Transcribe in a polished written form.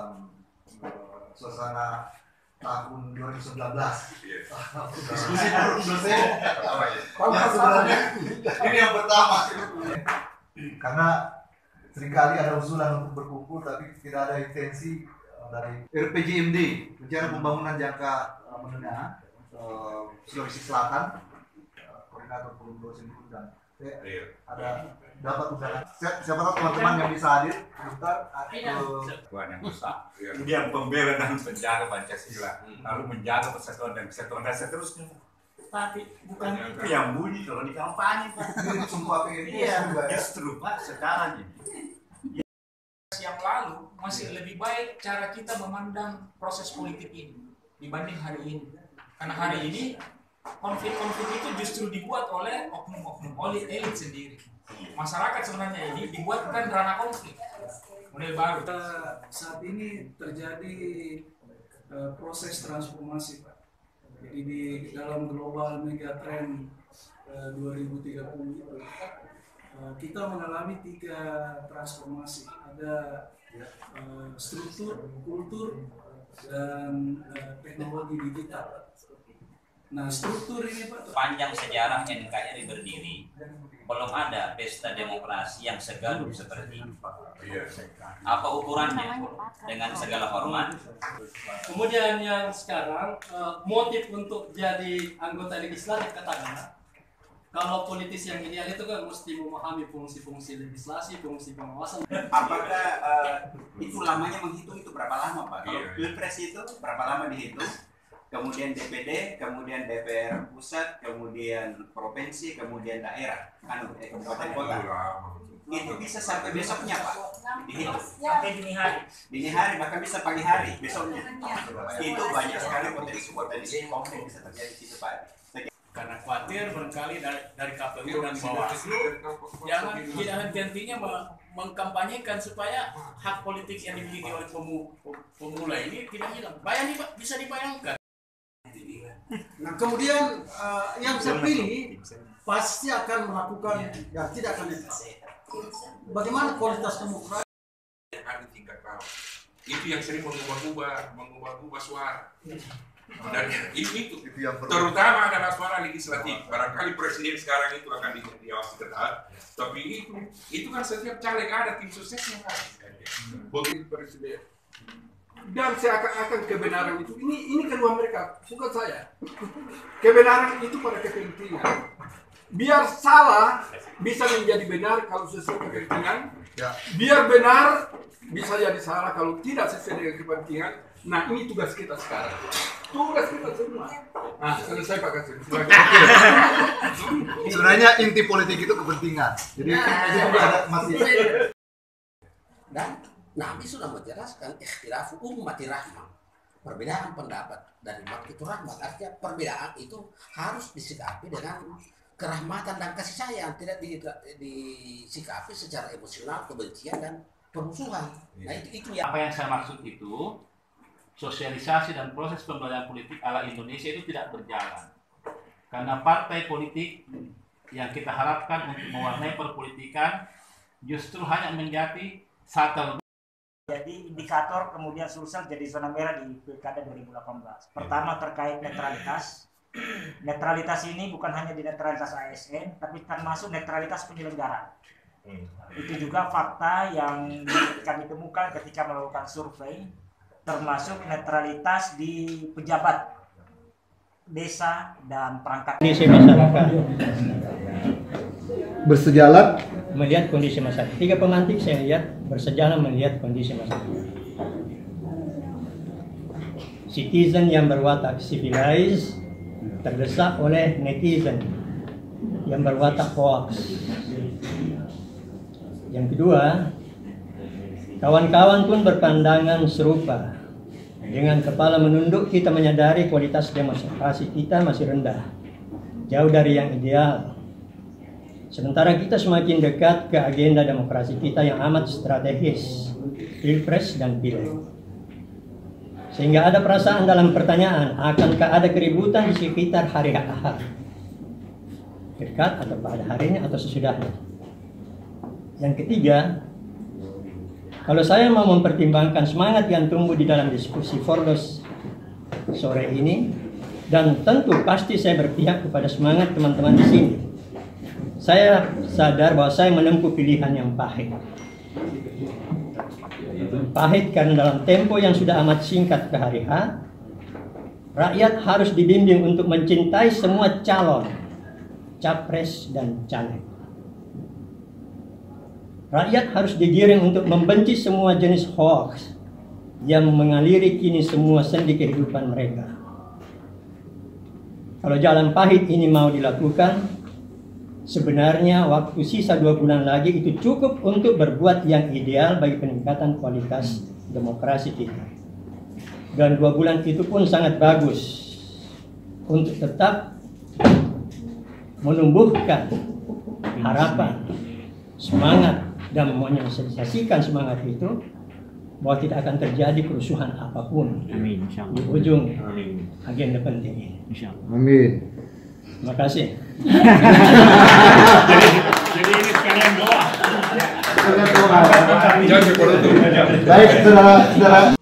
dalam suasana tahun 2019. Diskusi terus dosen. Ya, sebenarnya ini yang pertama. Karena seringkali ada usulan untuk berkumpul tapi tidak ada intensi dari RPJMD, Rencana Pembangunan Jangka Menengah Sulawesi Selatan, koordinator forum dosen diundang. Ada dapat undangan. Siapa tahu teman-teman yang bisa hadir sebentar. Tuhan yang besar. Ini yang pembela dan penjaga Pancasila, lalu menjaga persatuan dan kesatuan dan seterusnya. Tapi bukan itu yang bunyi kalau di kampanye, Pak. Ini semua pengen Justru Pak sekarang ini. Yang lalu masih lebih baik cara kita memandang proses politik ini dibanding hari ini. Karena hari ini konflik-konflik itu justru dibuat oleh oknum-oknum, oleh elit sendiri. Masyarakat sebenarnya ini dibuatkan ranah konflik. Model baru. Saat ini terjadi proses transformasi, Pak. Jadi di dalam global megatrend 2030 itu kita mengalami 3 transformasi. Ada struktur, kultur, dan teknologi digital. Nah, struktur ini, Pak, panjang sejarah NKRI berdiri, belum ada pesta demokrasi yang segaduh seperti ini. Apa ukurannya? Dengan segala hormat. Kemudian yang sekarang motif untuk jadi anggota legislatif katakanlah, kalau politis yang ideal itu kan mesti memahami fungsi-fungsi legislasi, fungsi pengawasan. Apakah itu lamanya menghitung itu berapa lama, Pak? Kalau pilpres itu berapa lama dihitung? Kemudian DPD, kemudian DPR pusat, kemudian provinsi, kemudian daerah, kabupaten kota. Itu bisa sampai besoknya, Pak, dihitung. Sampai dini hari. Dini hari, bahkan bisa pagi hari besoknya. Itu banyak sekali potensi konflik bisa terjadi di situ, Pak. Karena khawatir barangkali dari KPU dan Bawaslu jangan tidak henti-hentinya mengkampanyekan supaya hak politik yang dimiliki oleh pemula ini tidak hilang. Bayangin, Pak, bisa dibayangkan. Nah, kemudian yang terpilih pasti akan melakukan, ya tidak akan netral. Bagaimana kualitas demokrasi? Ada tingkat bawah. Itu yang sering mengubah suara. Dan itu yang terutama adalah suara legislatif. Barangkali presiden sekarang itu akan diawasi ketat. Tapi itu kan setiap caleg ada tim suksesnya kan. Begitu presiden. Dan seakan-akan kebenaran itu ini kedua mereka, bukan saya. Kebenaran itu pada kepentingan. Biar salah bisa menjadi benar kalau sesuai kepentingan. Biar benar bisa jadi salah kalau tidak sesuai dengan kepentingan. Nah, ini tugas kita sekarang. Tugas kita semua. Nah, selesai Pak Kasih. Sebenarnya inti politik itu kepentingan. Jadi itu ada masih. Dan Nabi sudah menjelaskan ikhtilafu ummati rahmah. Perbedaan pendapat dari umat itu rahmat. Artinya perbedaan itu harus disikapi dengan kerahmatan dan kasih sayang, tidak disikapi secara emosional, kebencian dan permusuhan. Nah, itu ya. Apa yang saya maksud itu, sosialisasi dan proses pembelajaran politik ala Indonesia itu tidak berjalan. Karena partai politik yang kita harapkan untuk mewarnai perpolitikan justru hanya menjadi satu. Jadi indikator kemudian Sulsel jadi zona merah di Pilkada 2018. Pertama terkait netralitas. Netralitas ini bukan hanya di netralitas ASN, tapi termasuk netralitas penyelenggara. Itu juga fakta yang kami temukan ketika melakukan survei, termasuk netralitas di pejabat desa dan perangkat kondisi masyarakat. Bersejalan Melihat kondisi masyarakat. 3 pemantik saya lihat bersejalan melihat kondisi masyarakat. Citizen yang berwatak civilized terdesak oleh netizen yang berwatak hoax. Yang kedua, kawan-kawan pun berpandangan serupa. Dengan kepala menunduk kita menyadari kualitas demokrasi kita masih rendah, jauh dari yang ideal. Sementara kita semakin dekat ke agenda demokrasi kita yang amat strategis, Pilpres dan Pileg. Sehingga ada perasaan dalam pertanyaan, akankah ada keributan di sekitar hari Ahad? Dekat atau pada harinya atau sesudahnya? Yang ketiga, Kalau saya mau mempertimbangkan semangat yang tumbuh di dalam diskusi Fordos sore ini, dan tentu pasti saya berpihak kepada semangat teman-teman di sini. Saya sadar bahwa saya menempuh pilihan yang pahit. Pahit karena dalam tempo yang sudah amat singkat ke hari H, rakyat harus dibimbing untuk mencintai semua calon, capres dan caleg. Rakyat harus digiring untuk membenci semua jenis hoax yang mengaliri kini semua sendi kehidupan mereka. Kalau jalan pahit ini mau dilakukan, sebenarnya waktu sisa 2 bulan lagi itu cukup untuk berbuat yang ideal bagi peningkatan kualitas demokrasi kita. Dan 2 bulan itu pun sangat bagus untuk tetap menumbuhkan harapan, semangat, dan menyosialisasikan semangat itu bahwa tidak akan terjadi kerusuhan apapun di ujung agenda penting ini. Amin. Terima kasih. Jadi ini sekalian doa. Baik, saudara.